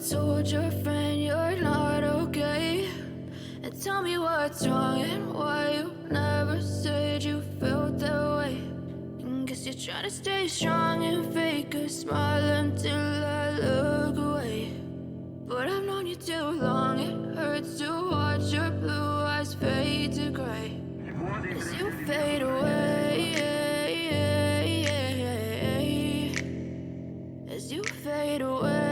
told your friend you're not okay? And tell me what's wrong and why you never said you felt that way. And guess you're trying to stay strong and fake a smile until I look away. But I've known you too long, it hurts to watch your blue eyes fade to gray as you fade away, as you fade away.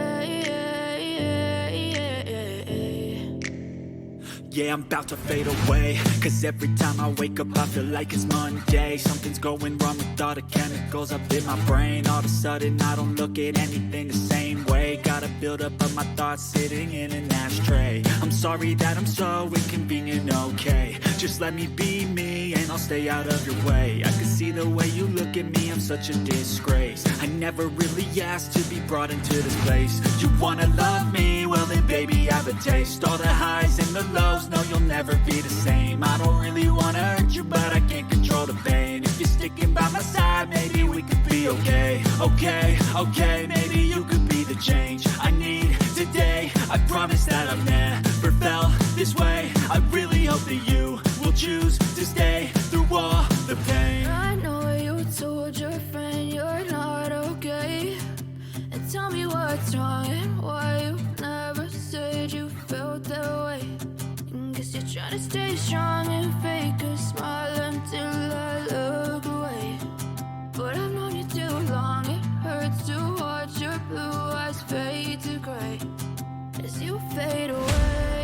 Yeah, I'm about to fade away, cause every time I wake up I feel like it's Monday. Something's going wrong with all the chemicals up in my brain. All of a sudden I don't look at anything the same way. Got a buildup of my thoughts sitting in an ashtray. I'm sorry that I'm so inconvenient, okay? Just let me be me and I'll stay out of your way. I can see the way you look at me, I'm such a disgrace. I never really asked to be brought into this place. You wanna love me? Well then baby I have a taste. All the highs and the lows, no you'll never be the same. I don't really wanna hurt you but I can't control the pain. If you're sticking by my side maybe we could be okay. Okay, maybe you could be the change I need today. I promise that I've never felt this way. I really hope that you will choose to stay through all the pain. I know you told your friend you're not okay. And tell me what's wrong and why you never said you felt that way. And guess you're trying to stay strong and fake a smile until I look away. But I've known you too long, it hurts to watch your blue eyes fade to gray as you fade away.